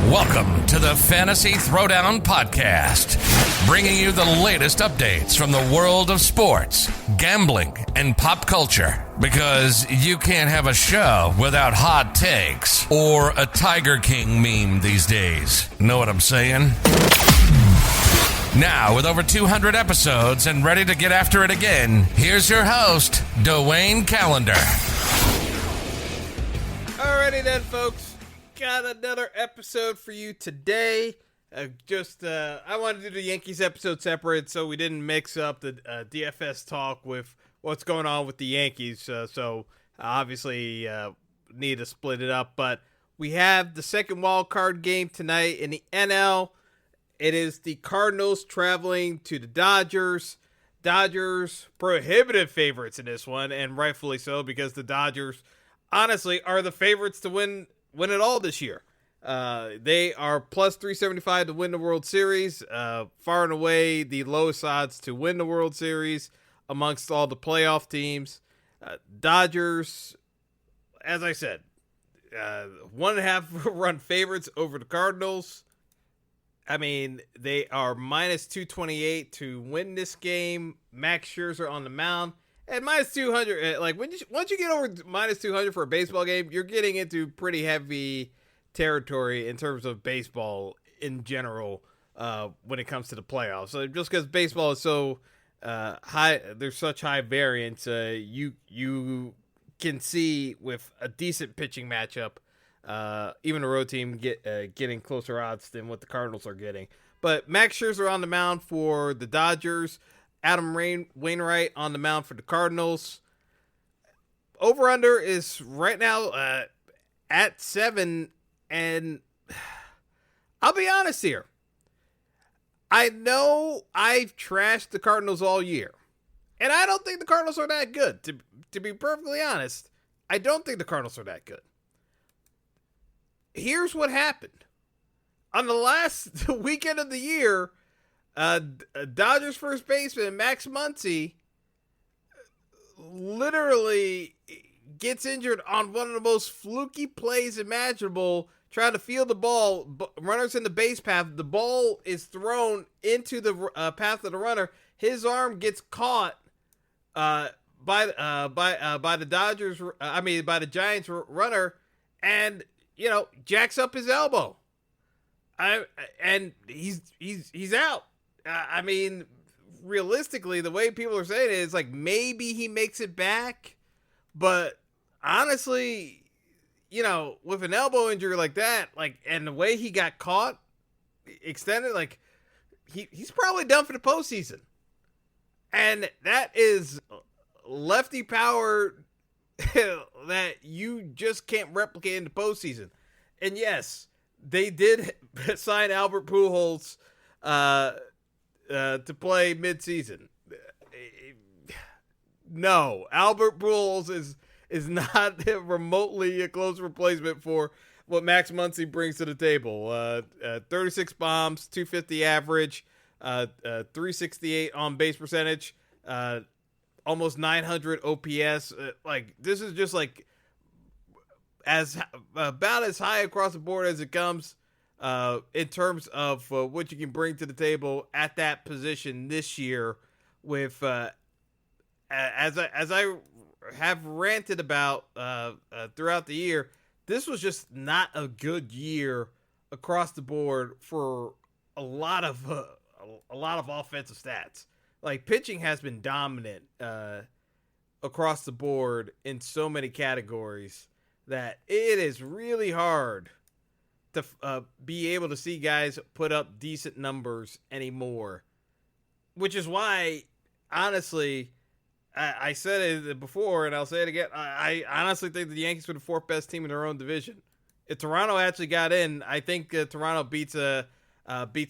Welcome to the Fantasy Throwdown Podcast, bringing you the latest updates from the world of sports, gambling, and pop culture. Because you can't have a show without hot takes or a Tiger King meme these days. Know what I'm saying? Now, with over 200 episodes and ready to get after it again, here's your host, Dwayne Callender. Alrighty then, folks. Got another episode for you today. I wanted to do the Yankees episode separate so we didn't mix up the DFS talk with what's going on with the Yankees. So obviously need to split it up. But we have the second wild card game tonight in the NL. It is the Cardinals traveling to the Dodgers. Dodgers prohibitive favorites in this one, and rightfully so, because the Dodgers honestly are the favorites to win it all this year. They are plus 375 to win the World Series. Far and away the lowest odds to win the World Series amongst all the playoff teams. Dodgers, as I said, 1.5 run favorites over the Cardinals. I mean, they are minus 228 to win this game. Max Scherzer on the mound. At minus 200, once you get over minus 200 for a baseball game, you're getting into pretty heavy territory in terms of baseball in general when it comes to the playoffs. So just because baseball is so high, there's such high variance, you can see with a decent pitching matchup, even a road team getting closer odds than what the Cardinals are getting. But Max Scherzer on the mound for the Dodgers. Adam Wainwright on the mound for the Cardinals. Over-under is right now at 7, and I'll be honest here. I know I've trashed the Cardinals all year, and I don't think the Cardinals are that good. To be perfectly honest, I don't think the Cardinals are that good. Here's what happened. On the last weekend of the year, Dodgers first baseman Max Muncy literally gets injured on one of the most fluky plays imaginable, trying to field the ball. Runners in the base path. The ball is thrown into the path of the runner. His arm gets caught by the Dodgers. By the Giants runner, and jacks up his elbow. And he's out. I mean, realistically, the way people are saying it is like maybe he makes it back, but honestly, with an elbow injury like that, and the way he got caught, extended, he's probably done for the postseason, and that is lefty power that you just can't replicate in the postseason. And yes, they did sign Albert Pujols to play midseason. No, Albert Pujols is not remotely a close replacement for what Max Muncy brings to the table. 36 bombs, 250 average, 368 on base percentage, almost 900 OPS. This is just about as high across the board as it comes. In terms of what you can bring to the table at that position this year, with as I have ranted about throughout the year, this was just not a good year across the board for a lot of offensive stats. Pitching has been dominant across the board in so many categories that it is really hard to be able to see guys put up decent numbers anymore, which is why, honestly, I said it before and I'll say it again. I honestly think the Yankees were the fourth best team in their own division. If Toronto actually got in, I think Toronto beats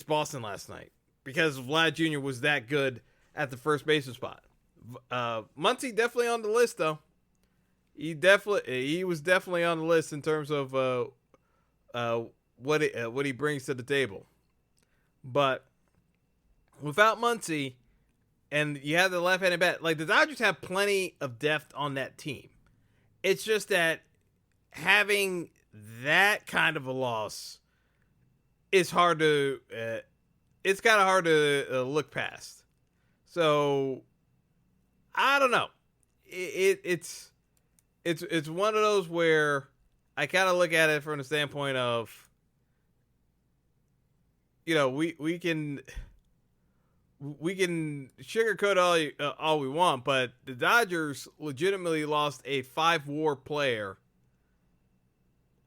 Boston last night because Vlad Jr. was that good at the first baseman spot. Muncy definitely on the list though. He was definitely on the list in terms of what he brings to the table. But without Muncy, and you have the left-handed bat, the Dodgers have plenty of depth on that team. It's just that having that kind of a loss is hard to it's kind of hard to look past. So I don't know. It's one of those where I kind of look at it from the standpoint of, we can sugarcoat all we want, but the Dodgers legitimately lost a 5-WAR player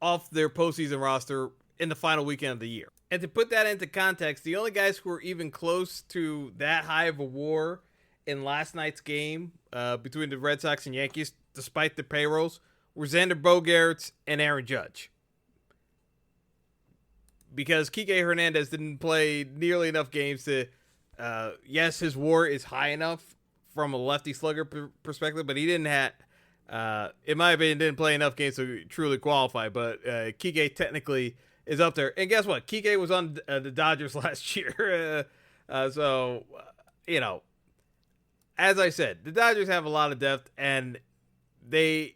off their postseason roster in the final weekend of the year. And to put that into context, the only guys who were even close to that high of a WAR in last night's game between the Red Sox and Yankees, despite the payrolls, were Xander Bogaerts and Aaron Judge. Because Kike Hernandez didn't play nearly enough games to, yes, his WAR is high enough from a lefty slugger perspective, but he didn't have, in my opinion, didn't play enough games to truly qualify. But Kike technically is up there. And guess what? Kike was on the Dodgers last year. So, as I said, the Dodgers have a lot of depth, and they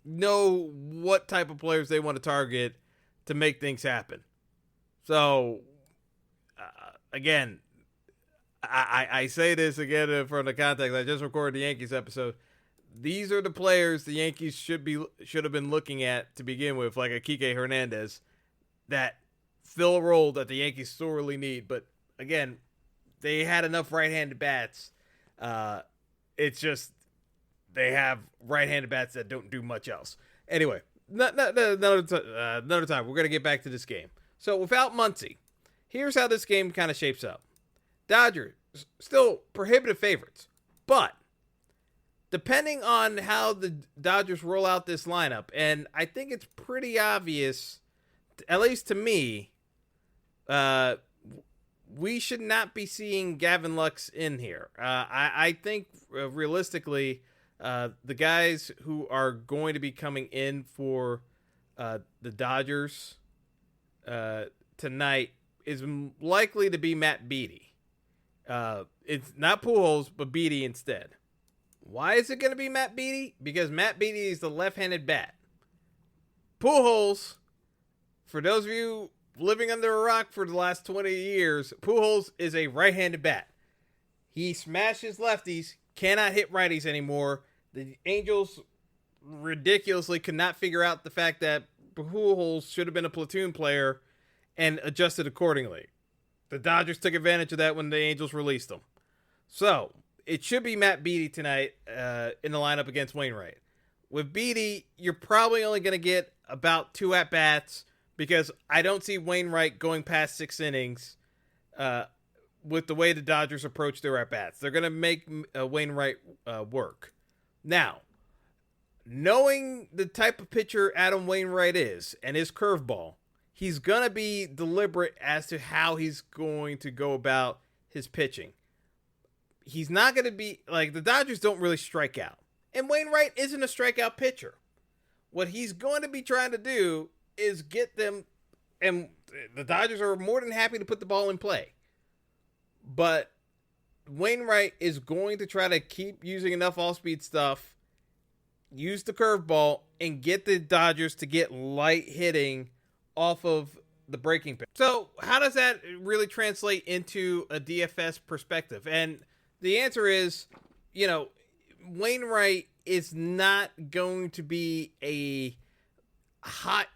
know what type of players they want to target to make things happen. So, again, I say this again from the context. I just recorded the Yankees episode. These are the players the Yankees should have been looking at to begin with, like a Kike Hernandez, that fill a role that the Yankees sorely need. But again, they had enough right-handed bats. It's just they have right-handed bats that don't do much else. Anyway, another time. We're going to get back to this game. So without Muncy, here's how this game kind of shapes up. Dodgers still prohibitive favorites, but depending on how the Dodgers roll out this lineup, and I think it's pretty obvious, at least to me, we should not be seeing Gavin Lux in here. I think realistically, the guys who are going to be coming in for the Dodgers tonight is likely to be Matt Beaty. It's not Pujols, but Beaty instead. Why is it going to be Matt Beaty? Because Matt Beaty is the left-handed bat. Pujols, for those of you living under a rock for the last 20 years, Pujols is a right-handed bat. He smashes lefties, cannot hit righties anymore. The Angels ridiculously could not figure out the fact that Pujols should have been a platoon player and adjusted accordingly. The Dodgers took advantage of that when the Angels released him. So, it should be Matt Beaty tonight in the lineup against Wainwright. With Beaty, you're probably only going to get about 2 at-bats because I don't see Wainwright going past 6 innings with the way the Dodgers approach their at-bats. They're going to make Wainwright work. Now, knowing the type of pitcher Adam Wainwright is and his curveball, he's going to be deliberate as to how he's going to go about his pitching. He's not going to be, like, the Dodgers don't really strike out. And Wainwright isn't a strikeout pitcher. What he's going to be trying to do is get them, and the Dodgers are more than happy to put the ball in play. But Wainwright is going to try to keep using enough all-speed stuff, use the curveball, and get the Dodgers to get light hitting off of the breaking pitch. So how does that really translate into a DFS perspective? And the answer is, Wainwright is not going to be a hot,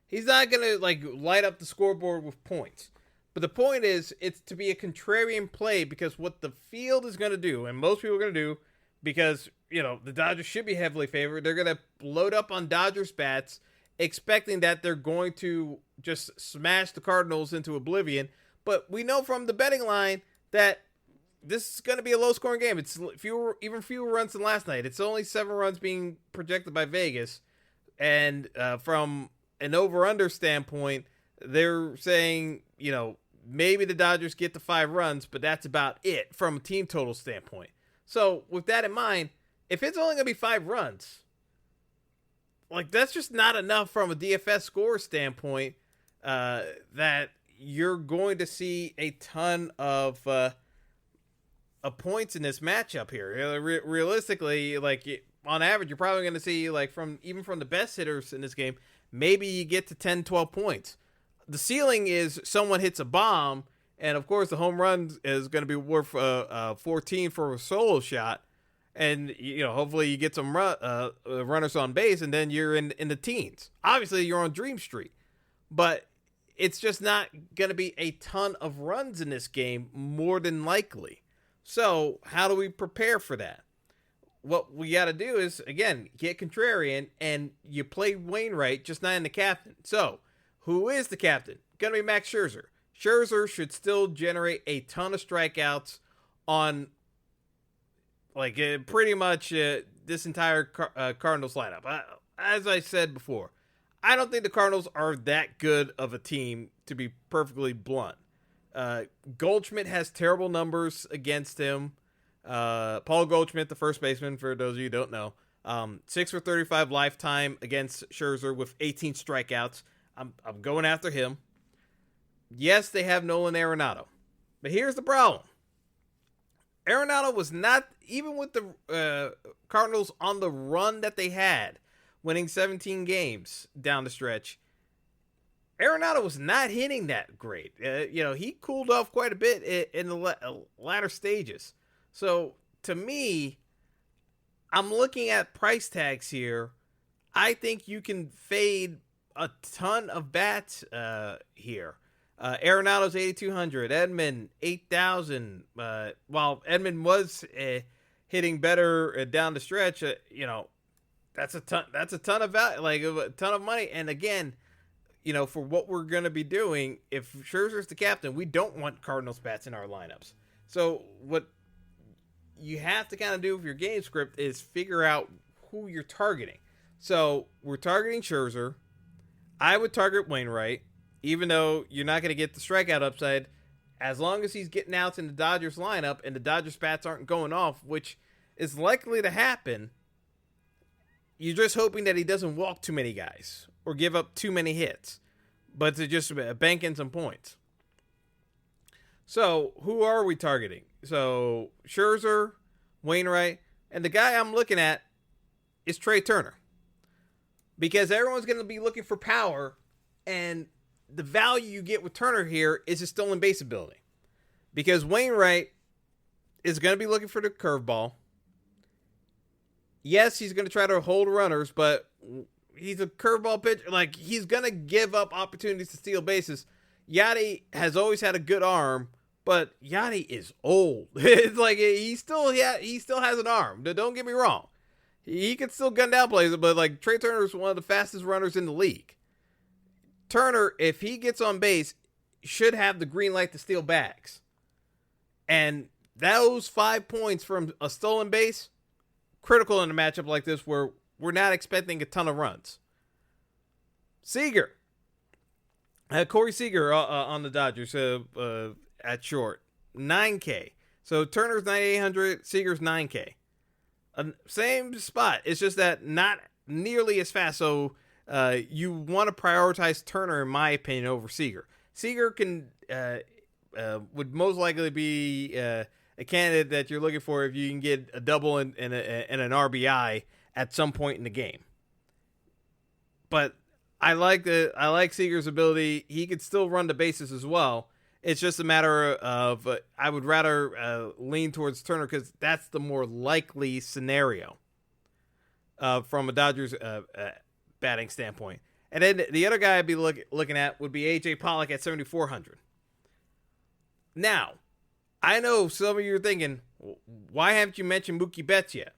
he's not going to light up the scoreboard with points. But the point is, it's to be a contrarian play because what the field is going to do, and most people are going to do, because, the Dodgers should be heavily favored, they're going to load up on Dodgers bats, expecting that they're going to just smash the Cardinals into oblivion. But we know from the betting line that this is going to be a low-scoring game. It's fewer runs than last night. It's only 7 runs being projected by Vegas. And from an over-under standpoint, they're saying, maybe the Dodgers get to 5 runs, but that's about it from a team total standpoint. So with that in mind, if it's only going to be 5 runs, that's just not enough from a DFS score standpoint that you're going to see a ton of points in this matchup here. Realistically, on average, you're probably going to see from the best hitters in this game, maybe you get to 10, 12 points. The ceiling is someone hits a bomb, and of course the home run is going to be worth 14 for a solo shot, and hopefully you get some runners on base, and then you're in the teens. Obviously you're on Dream Street, but it's just not going to be a ton of runs in this game, more than likely. So how do we prepare for that? What we got to do is, again, get contrarian, and you play Wainwright, just not in the captain. So who is the captain? Going to be Max Scherzer. Scherzer should still generate a ton of strikeouts on pretty much this entire Cardinals lineup. As I said before, I don't think the Cardinals are that good of a team, to be perfectly blunt. Goldschmidt has terrible numbers against him. Paul Goldschmidt, the first baseman, for those of you who don't know, 6 for 35 lifetime against Scherzer with 18 strikeouts. I'm going after him. Yes, they have Nolan Arenado, but here's the problem. Arenado was not, even with the Cardinals on the run that they had, winning 17 games down the stretch, Arenado was not hitting that great. He cooled off quite a bit in the latter stages. So, to me, I'm looking at price tags here. I think you can fade a ton of bats here. Arenado's 8,200. Edman, 8,000. While Edman was hitting better down the stretch, that's a ton. That's a ton of value, a ton of money. And again, for what we're going to be doing, if Scherzer's the captain, we don't want Cardinals bats in our lineups. So what you have to kind of do with your game script is figure out who you're targeting. So we're targeting Scherzer. I would target Wainwright, even though you're not going to get the strikeout upside, as long as he's getting outs in the Dodgers lineup and the Dodgers bats aren't going off, which is likely to happen. You're just hoping that he doesn't walk too many guys or give up too many hits, but to just bank in some points. So who are we targeting? So Scherzer, Wainwright, and the guy I'm looking at is Trey Turner, because everyone's going to be looking for power, and the value you get with Turner here is his stolen base ability, because Wainwright is going to be looking for the curveball. Yes, he's going to try to hold runners, but he's a curveball pitcher. He's going to give up opportunities to steal bases. Yachty has always had a good arm, but Yachty is old. It's he still has an arm. Don't get me wrong. He can still gun down plays, but Trey Turner is one of the fastest runners in the league. Turner, if he gets on base, should have the green light to steal bags. And those 5 points from a stolen base, critical in a matchup like this where we're not expecting a ton of runs. Seeger. Corey Seager on the Dodgers at short. 9K. So Turner's 9,800, Seager's 9K. Same spot. It's just that not nearly as fast. So you want to prioritize Turner, in my opinion, over Seager. Seager would most likely be a candidate that you're looking for if you can get a double and an RBI at some point in the game. But I like Seager's ability. He could still run the bases as well. It's just a matter of I would rather lean towards Turner because that's the more likely scenario from a Dodgers batting standpoint. And then the other guy I'd be looking at would be A.J. Pollock at 7,400. Now, I know some of you are thinking, why haven't you mentioned Mookie Betts yet?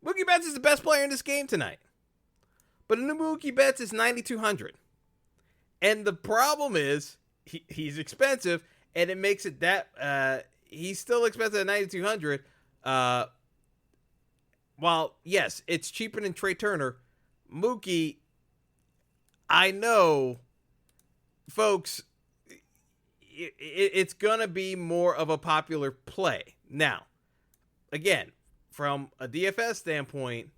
Mookie Betts is the best player in this game tonight. But the new Mookie Betts is 9,200. And the problem is, he's expensive, and it makes it that he's still expensive at 9,200. While, yes, it's cheaper than Trey Turner, Mookie, I know, folks, it's going to be more of a popular play. Now, again, from a DFS standpoint,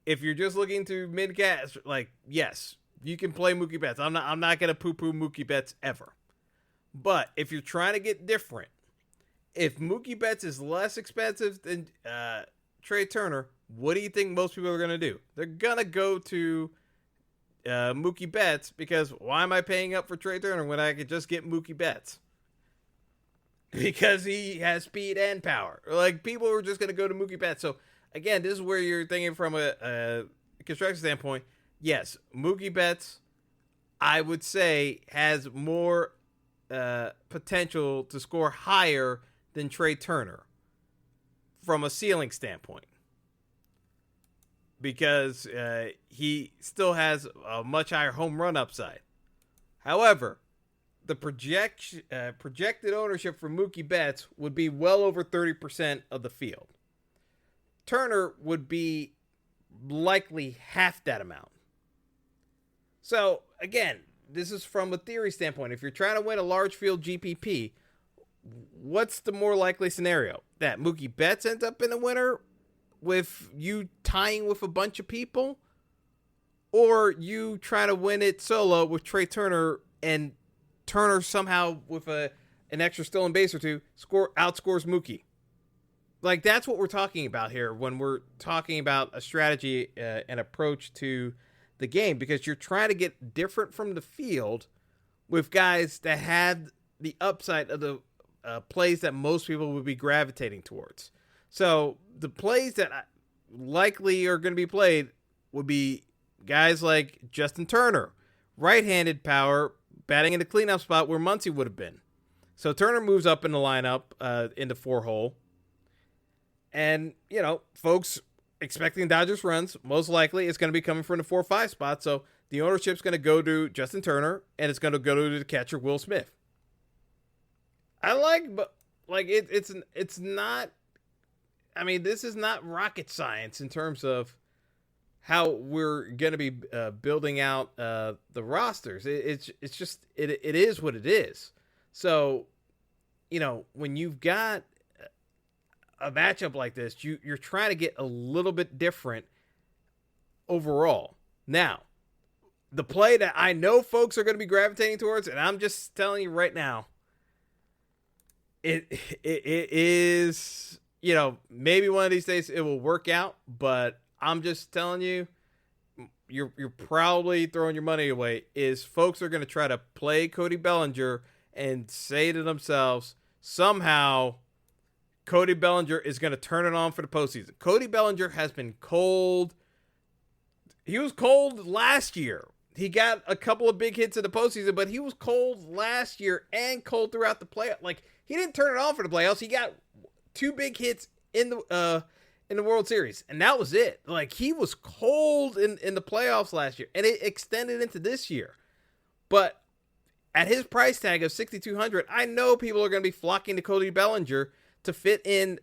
if you're just looking to mid-gas, yes, you can play Mookie Betts. I'm not going to poo-poo Mookie Betts ever. But if you're trying to get different, if Mookie Betts is less expensive than Trey Turner, what do you think most people are going to do? They're going to go to Mookie Betts, because why am I paying up for Trey Turner when I could just get Mookie Betts? Because he has speed and power. Like, people are just going to go to Mookie Betts. So, again, this is where you're thinking from a construction standpoint. Yes, Mookie Betts, I would say, has more potential to score higher than Trey Turner from a ceiling standpoint. Because he still has a much higher home run upside. However, the projected ownership for Mookie Betts would be well over 30% of the field. Turner would be likely half that amount. So, again, this is from a theory standpoint. If you're trying to win a large field GPP, what's the more likely scenario? That Mookie Betts ends up in the winner with you tying with a bunch of people? Or you try to win it solo with Trey Turner, and Turner somehow with an extra stolen base or two outscores Mookie? Like, that's what we're talking about here when we're talking about a strategy and approach to the game, because you're trying to get different from the field with guys that have the upside of the plays that most people would be gravitating towards. So the plays that likely are going to be played would be guys like Justin Turner, right-handed power, batting in the cleanup spot where Muncy would have been. So Turner moves up in the lineup in the 4-hole. And, you know, folks expecting Dodgers runs, most likely it's going to be coming from the 4-5 spot. So the ownership's going to go to Justin Turner, and it's going to go to the catcher Will Smith. But it's not. I mean, this is not rocket science in terms of how we're going to be building out the rosters. It's just it is what it is. So, you know, when you've got a matchup like this, you're trying to get a little bit different overall. Now, the play that I know folks are going to be gravitating towards, and I'm just telling you right now, it is, you know, maybe one of these days it will work out, but I'm just telling you, you're probably throwing your money away, is folks are going to try to play Cody Bellinger and say to themselves, somehow Cody Bellinger is going to turn it on for the postseason. Cody Bellinger has been cold. He was cold last year. He got a couple of big hits in the postseason, but he was cold last year and cold throughout the playoffs. Like, he didn't turn it on for the playoffs. He got 2 big hits in the World Series, and that was it. Like, he was cold in the playoffs last year, and it extended into this year. But at his price tag of $6,200, I know people are going to be flocking to Cody Bellinger to fit in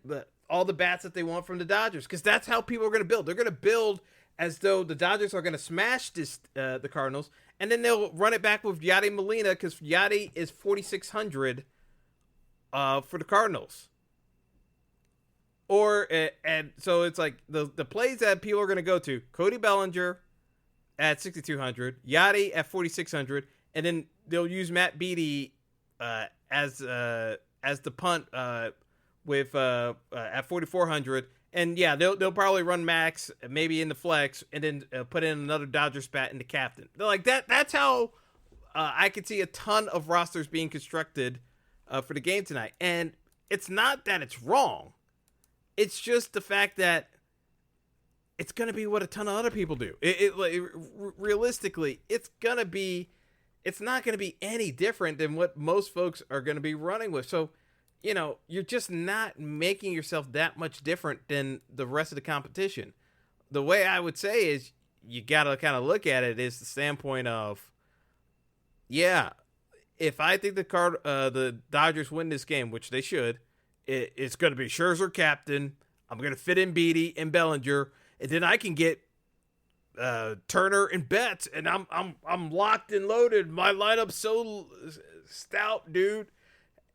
all the bats that they want from the Dodgers, because that's how people are going to build. They're going to build as though the Dodgers are going to smash the Cardinals, and then they'll run it back with Yadi Molina, because Yadi is $4,600 for the Cardinals. And so it's like the plays that people are going to go to: Cody Bellinger at $6,200, Yadi at $4,600, and then they'll use Matt Beaty as the punt with at $4,400. And yeah, they'll probably run Max maybe in the flex, and then put in another Dodgers bat in the captain. They're like that. That's how I could see a ton of rosters being constructed for the game tonight. And it's not that it's wrong. It's just the fact that it's going to be what a ton of other people do. Realistically, it's not going to be any different than what most folks are going to be running with. So, you know, you're just not making yourself that much different than the rest of the competition. The way I would say is, you got to kind of look at it is the standpoint of, yeah, if I think the Dodgers win this game, which they should, it's going to be Scherzer captain. I'm going to fit in Beatty and Bellinger, and then I can get Turner and Betts, and I'm locked and loaded. My lineup's so stout, dude.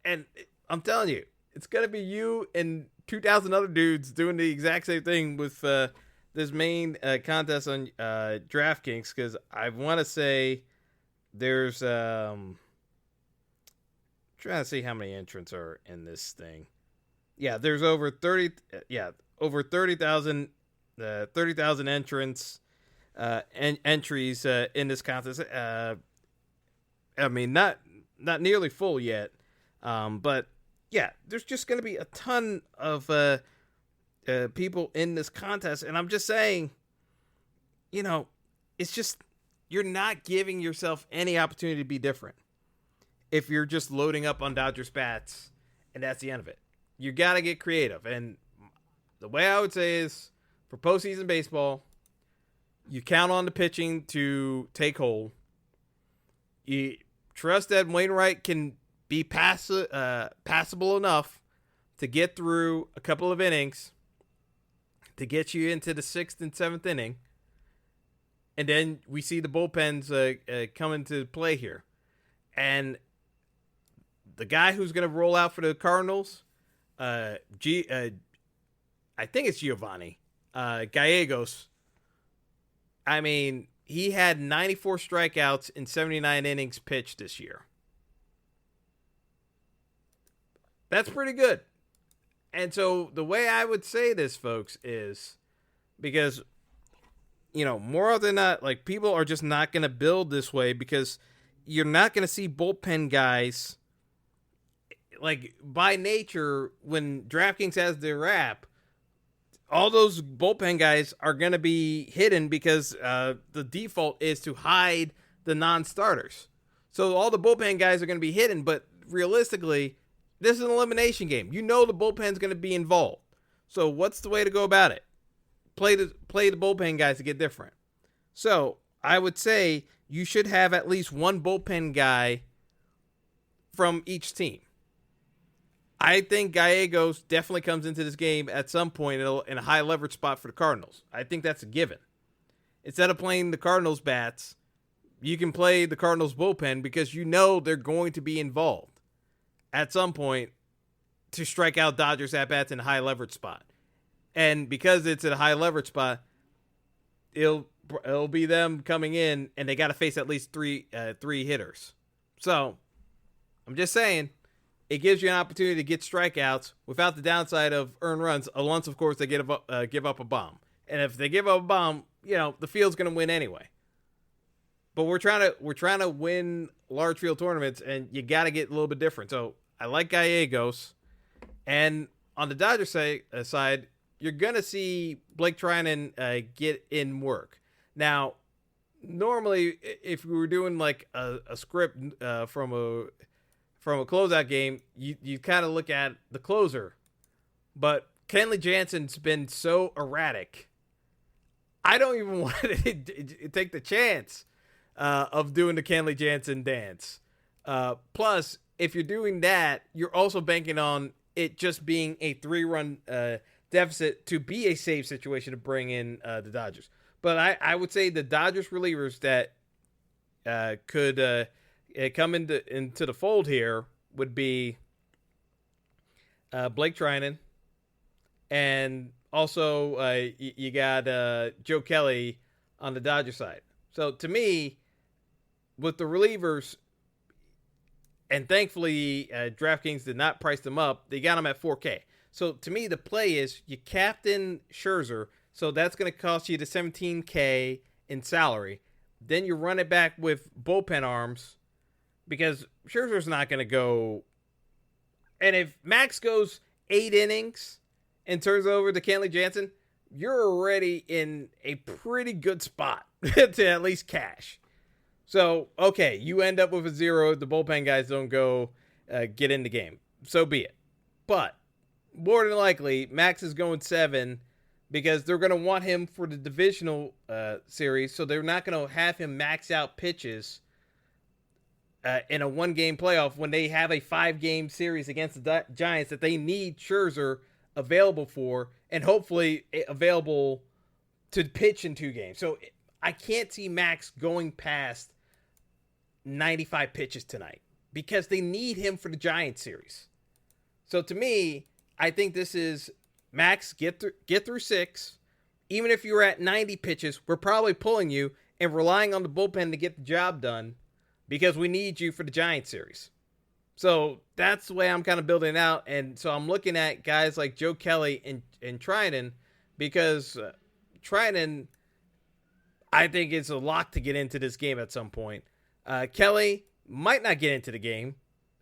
And I'm telling you, it's going to be you and 2,000 other dudes doing the exact same thing with this main contest on DraftKings, because I want to say there's trying to see how many entrants are in this thing. Yeah, there's over 30,000 entrants. entries in this contest. I mean, not nearly full yet, but yeah, there's just going to be a ton of people in this contest, and I'm just saying, it's just you're not giving yourself any opportunity to be different if you're just loading up on Dodgers bats, and that's the end of it. You got to get creative, and the way I would say is, for postseason baseball, you count on the pitching to take hold. You trust that Wainwright can be passable enough to get through a couple of innings to get you into the 6th and 7th inning. And then we see the bullpens come into play here. And the guy who's going to roll out for the Cardinals, I think it's Giovanni Gallegos. I mean, he had 94 strikeouts in 79 innings pitched this year. That's pretty good. And so the way I would say this, folks, is because, more often than not, like, people are just not going to build this way because you're not going to see bullpen guys, like, by nature, when DraftKings has their app, all those bullpen guys are going to be hidden because the default is to hide the non-starters. So all the bullpen guys are going to be hidden, but realistically, this is an elimination game. The bullpen's going to be involved. So what's the way to go about it? Play the bullpen guys to get different. So I would say you should have at least one bullpen guy from each team. I think Gallegos definitely comes into this game at some point in a high leverage spot for the Cardinals. I think that's a given. Instead of playing the Cardinals bats, you can play the Cardinals bullpen because they're going to be involved at some point to strike out Dodgers at bats in a high leverage spot. And because it's at a high leverage spot, it'll be them coming in and they got to face at least three hitters. So I'm just saying, it gives you an opportunity to get strikeouts without the downside of earned runs, unless, of course, they give up a bomb. And if they give up a bomb, the field's going to win anyway. But we're trying to win large field tournaments, and you got to get a little bit different. So I like Gallegos, and on the Dodgers side, you're going to see Blake Trinan get in work. Now, normally, if we were doing like a script from a closeout game, you kind of look at the closer. But Kenley Jansen's been so erratic. I don't even want to take the chance of doing the Kenley Jansen dance. Plus, if you're doing that, you're also banking on it just being a 3-run deficit to be a safe situation to bring in the Dodgers. But I would say the Dodgers relievers that could come into the fold here would be Blake Trinan, and also you got Joe Kelly on the Dodger side. So to me, with the relievers, and thankfully DraftKings did not price them up, they got them at $4K. So to me, the play is you captain Scherzer, so that's going to cost you the $17K in salary. Then you run it back with bullpen arms, because Scherzer's not going to go. And if Max goes 8 innings and turns over to Kenley Jansen, you're already in a pretty good spot to at least cash. So, okay, you end up with a 0. The bullpen guys don't go get in the game. So be it. But more than likely, Max is going 7 because they're going to want him for the divisional series. So they're not going to have him max out pitches in a 1-game playoff when they have a 5-game series against the Giants that they need Scherzer available for, and hopefully available to pitch in 2 games. So I can't see Max going past 95 pitches tonight because they need him for the Giants series. So to me, I think this is Max, get through 6. Even if you're at 90 pitches, we're probably pulling you and relying on the bullpen to get the job done because we need you for the Giants series. So that's the way I'm kind of building it out. And so I'm looking at guys like Joe Kelly and Trinan, because Trinan, I think it's a lock to get into this game at some point. Kelly might not get into the game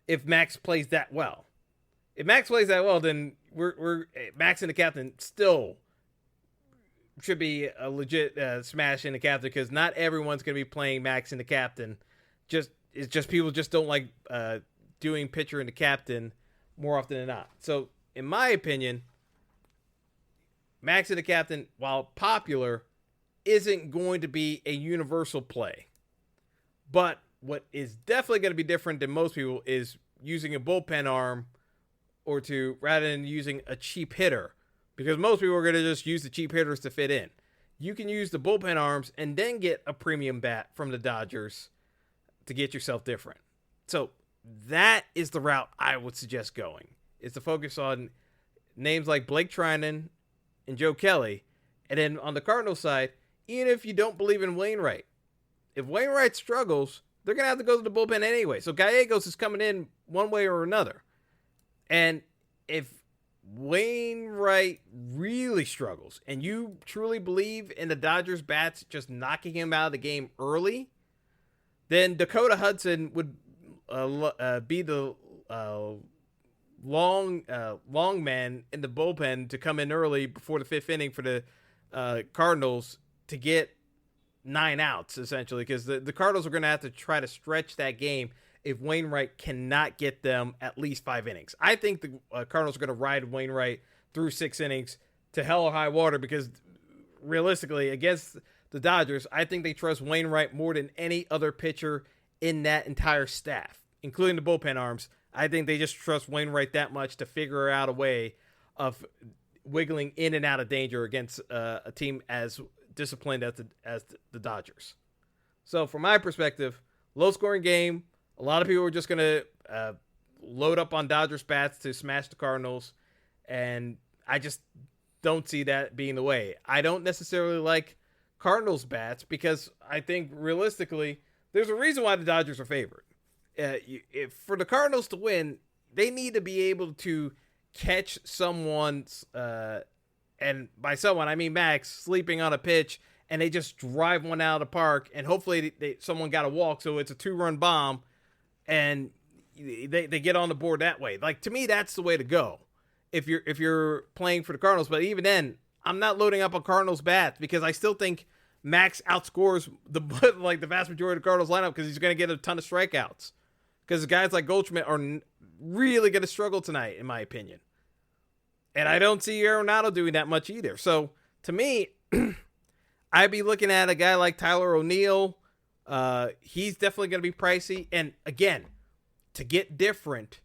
if Max plays that well. If Max plays that well, then we're Max and the captain still should be a legit smash in the captain, because not everyone's going to be playing Max and the captain. It's just people just don't like doing pitcher and the captain more often than not. So, in my opinion, Max and the captain, while popular, isn't going to be a universal play. But what is definitely going to be different than most people is using a bullpen arm or two rather than using a cheap hitter, because most people are going to just use the cheap hitters to fit in. You can use the bullpen arms and then get a premium bat from the Dodgers to get yourself different. So that is the route I would suggest going, is to focus on names like Blake Trinan and Joe Kelly. And then on the Cardinals side, even if you don't believe in Wainwright, if Wainwright struggles, they're going to have to go to the bullpen anyway. So Gallegos is coming in one way or another. And if Wainwright really struggles and you truly believe in the Dodgers bats just knocking him out of the game early, then Dakota Hudson would be the long man in the bullpen to come in early before the fifth inning for the Cardinals to get 9 outs, essentially, because the Cardinals are going to have to try to stretch that game if Wainwright cannot get them at least 5 innings. I think the Cardinals are going to ride Wainwright through 6 innings to hell or high water, because realistically, against the Dodgers, I think they trust Wainwright more than any other pitcher in that entire staff, including the bullpen arms. I think they just trust Wainwright that much to figure out a way of wiggling in and out of danger against a team as disciplined as the Dodgers. So from my perspective, low-scoring game. A lot of people are just going to load up on Dodgers bats to smash the Cardinals, and I just don't see that being the way. I don't necessarily like Cardinals bats because I think realistically there's a reason why the Dodgers are favored. For the Cardinals to win, they need to be able to catch someone's, and by someone I mean Max, sleeping on a pitch, and they just drive one out of the park, and hopefully someone got a walk, so it's a 2-run bomb, and they get on the board that way. Like, to me, that's the way to go if you're playing for the Cardinals. But even then, I'm not loading up on Cardinals bats, because I still think Max outscores the vast majority of the Cardinals lineup, because he's going to get a ton of strikeouts. Because guys like Goldschmidt are really going to struggle tonight, in my opinion. And I don't see Arenado doing that much either. So, to me, I'd be looking at a guy like Tyler O'Neill. He's definitely going to be pricey. And, again, to get different,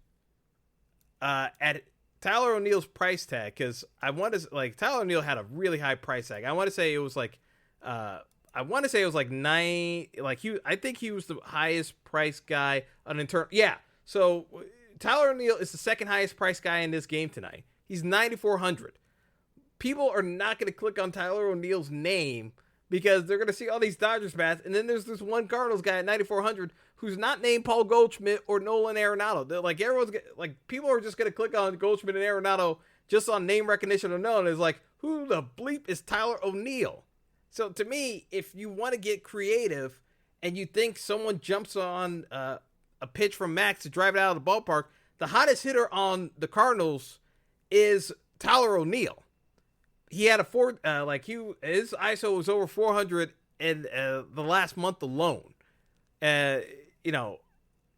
at Tyler O'Neill's price tag, because Tyler O'Neill had a really high price tag. I want to say it was like 9. I think he was the highest price guy on internal. Yeah. So Tyler O'Neill is the second highest price guy in this game tonight. He's 9,400. People are not going to click on Tyler O'Neill's name because they're going to see all these Dodgers bats, and then there's this one Cardinals guy at 9,400 who's not named Paul Goldschmidt or Nolan Arenado. They're people are just going to click on Goldschmidt and Arenado just on name recognition alone. It's like, who the bleep is Tyler O'Neill? So to me, if you want to get creative and you think someone jumps on a pitch from Max to drive it out of the ballpark, the hottest hitter on the Cardinals is Tyler O'Neill. He had his ISO was over 400 in the last month alone.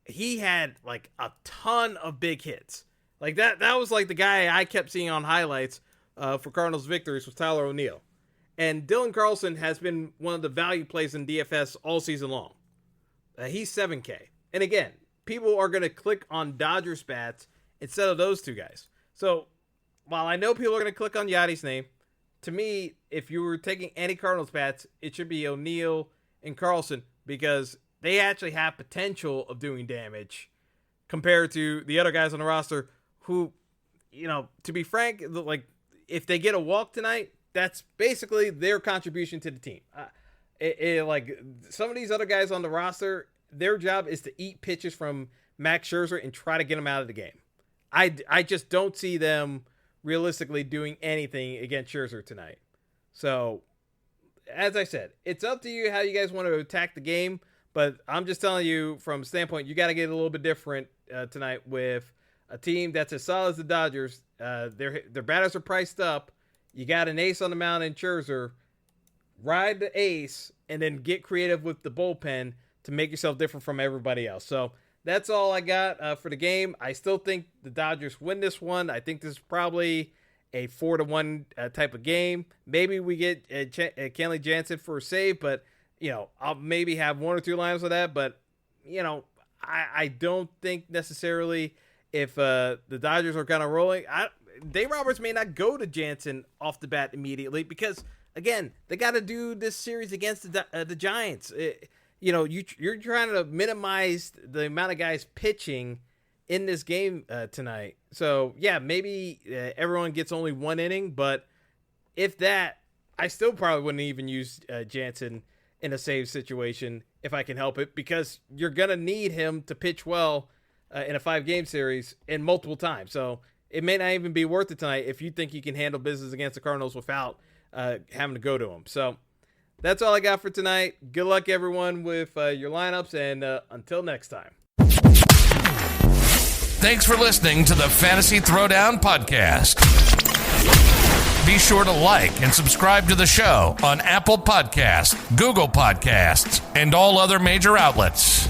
He had like a ton of big hits. Like that was like the guy I kept seeing on highlights for Cardinals victories was Tyler O'Neill. And Dylan Carlson has been one of the value plays in DFS all season long. He's 7K. And again, people are going to click on Dodgers bats instead of those two guys. So while I know people are going to click on Yadi's name, to me, if you were taking any Cardinals bats, it should be O'Neill and Carlson, because they actually have potential of doing damage compared to the other guys on the roster who, to be frank, if they get a walk tonight, that's basically their contribution to the team. Some of these other guys on the roster, their job is to eat pitches from Max Scherzer and try to get him out of the game. I just don't see them realistically doing anything against Scherzer tonight. So as I said, it's up to you how you guys want to attack the game. But I'm just telling you from standpoint, you got to get a little bit different tonight with a team that's as solid as the Dodgers. Their batters are priced up. You got an ace on the mound in Scherzer. Ride the ace and then get creative with the bullpen to make yourself different from everybody else. So that's all I got for the game. I still think the Dodgers win this one. I think this is probably a 4-1 type of game. Maybe we get Kenley Jansen for a save, but I'll maybe have one or two lines of that. But I don't think necessarily if the Dodgers are kind of rolling, Dave Roberts may not go to Jansen off the bat immediately because, again, they got to do this series against the Giants. You're trying to minimize the amount of guys pitching in this game tonight. So, yeah, maybe everyone gets only one inning, but if that, I still probably wouldn't even use Jansen in a save situation if I can help it, because you're going to need him to pitch well in a 5-game series in multiple times. So it may not even be worth it tonight if you think you can handle business against the Cardinals without having to go to them. So that's all I got for tonight. Good luck, everyone, with your lineups, and until next time. Thanks for listening to the Fantasy Throwdown Podcast. Be sure to like and subscribe to the show on Apple Podcasts, Google Podcasts, and all other major outlets.